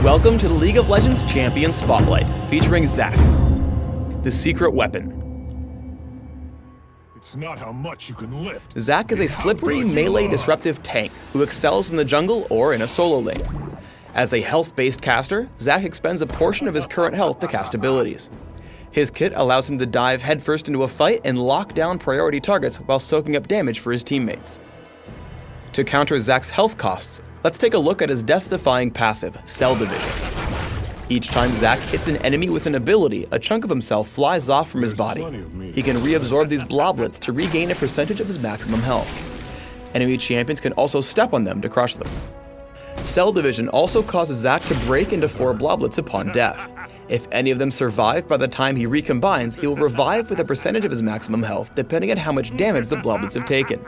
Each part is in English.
Welcome to the League of Legends Champion Spotlight, featuring Zac, the secret weapon. It's not how much you can lift. Zac is a slippery, melee disruptive tank who excels in the jungle or in a solo lane. As a health-based caster, Zac expends a portion of his current health to cast abilities. His kit allows him to dive headfirst into a fight and lock down priority targets while soaking up damage for his teammates. To counter Zac's health costs, let's take a look at his death-defying passive, Cell Division. Each time Zac hits an enemy with an ability, a chunk of himself flies off from his body. He can reabsorb these bloblets to regain a percentage of his maximum health. Enemy champions can also step on them to crush them. Cell Division also causes Zac to break into 4 bloblets upon death. If any of them survive by the time he recombines, he will revive with a percentage of his maximum health, depending on how much damage the bloblets have taken.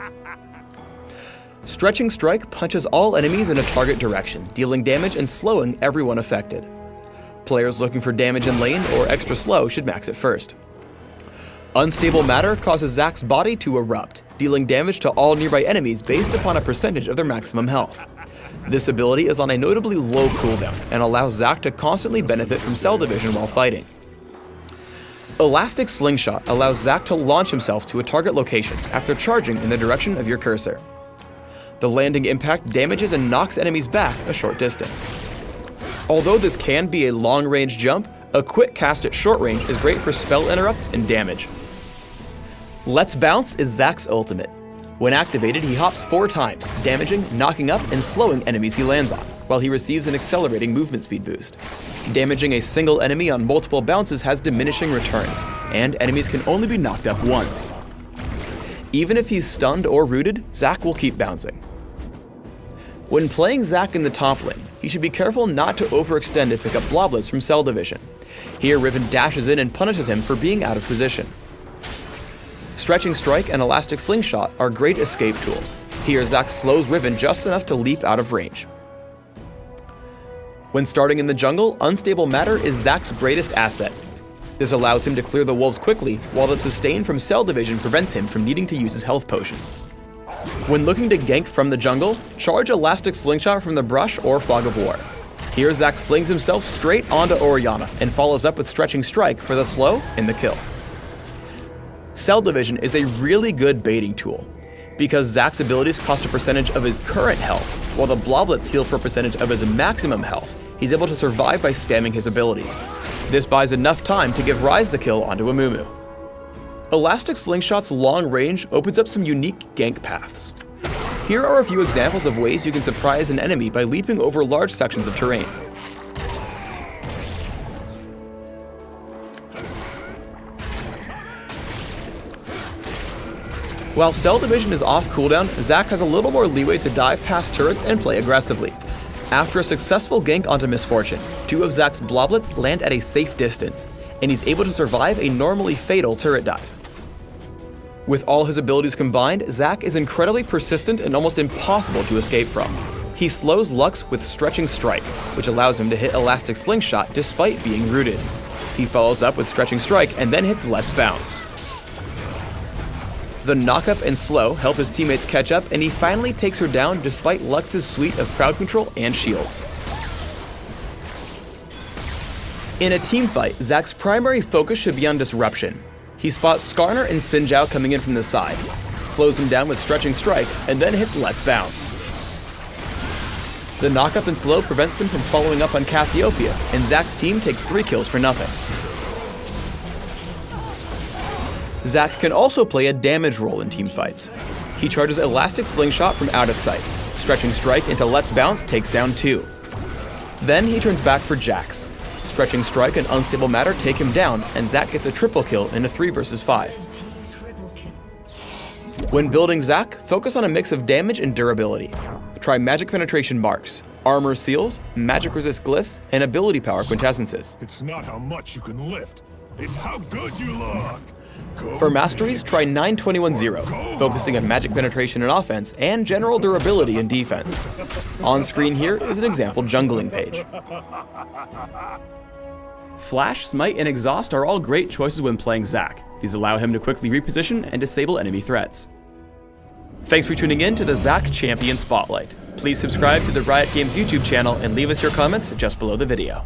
Stretching Strike punches all enemies in a target direction, dealing damage and slowing everyone affected. Players looking for damage in lane or extra slow should max it first. Unstable Matter causes Zac's body to erupt, dealing damage to all nearby enemies based upon a percentage of their maximum health. This ability is on a notably low cooldown and allows Zac to constantly benefit from Cell Division while fighting. Elastic Slingshot allows Zac to launch himself to a target location after charging in the direction of your cursor. The landing impact damages and knocks enemies back a short distance. Although this can be a long-range jump, a quick cast at short range is great for spell interrupts and damage. Let's Bounce is Zac's ultimate. When activated, he hops 4 times, damaging, knocking up, and slowing enemies he lands on, while he receives an accelerating movement speed boost. Damaging a single enemy on multiple bounces has diminishing returns, and enemies can only be knocked up once. Even if he's stunned or rooted, Zac will keep bouncing. When playing Zac in the top lane, he should be careful not to overextend to pick up bloblets from Cell Division. Here, Riven dashes in and punishes him for being out of position. Stretching Strike and Elastic Slingshot are great escape tools. Here, Zac slows Riven just enough to leap out of range. When starting in the jungle, Unstable Matter is Zac's greatest asset. This allows him to clear the wolves quickly, while the sustain from Cell Division prevents him from needing to use his health potions. When looking to gank from the jungle, charge Elastic Slingshot from the brush or Fog of War. Here, Zac flings himself straight onto Orianna and follows up with Stretching Strike for the slow and the kill. Cell Division is a really good baiting tool. Because Zac's abilities cost a percentage of his current health, while the bloblets heal for a percentage of his maximum health, he's able to survive by spamming his abilities. This buys enough time to give Ryze the kill onto Amumu. Elastic Slingshot's long range opens up some unique gank paths. Here are a few examples of ways you can surprise an enemy by leaping over large sections of terrain. While Cell Division is off cooldown, Zac has a little more leeway to dive past turrets and play aggressively. After a successful gank onto Misfortune, 2 of Zac's bloblets land at a safe distance, and he's able to survive a normally fatal turret dive. With all his abilities combined, Zac is incredibly persistent and almost impossible to escape from. He slows Lux with Stretching Strike, which allows him to hit Elastic Slingshot despite being rooted. He follows up with Stretching Strike and then hits Let's Bounce. The knockup and slow help his teammates catch up, and he finally takes her down despite Lux's suite of crowd control and shields. In a teamfight, Zac's primary focus should be on disruption. He spots Skarner and Xin Zhao coming in from the side, slows them down with Stretching Strike, and then hits Let's Bounce. The knockup and slow prevents them from following up on Cassiopeia, and Zac's team takes 3 kills for nothing. Zac can also play a damage role in teamfights. He charges Elastic Slingshot from out of sight. Stretching Strike into Let's Bounce takes down 2. Then he turns back for Jax. Stretching Strike and Unstable Matter take him down, and Zac gets a triple kill in a 3 vs 5. When building Zac, focus on a mix of damage and durability. Try Magic Penetration marks, Armor Seals, Magic Resist Glyphs, and Ability Power Quintessences. It's not how much you can lift, it's how good you look. For masteries, try 9-21-0, focusing on magic penetration and offense, and general durability and defense. On screen here is an example jungling page. Flash, Smite, and Exhaust are all great choices when playing Zac. These allow him to quickly reposition and disable enemy threats. Thanks for tuning in to the Zac Champion Spotlight. Please subscribe to the Riot Games YouTube channel and leave us your comments just below the video.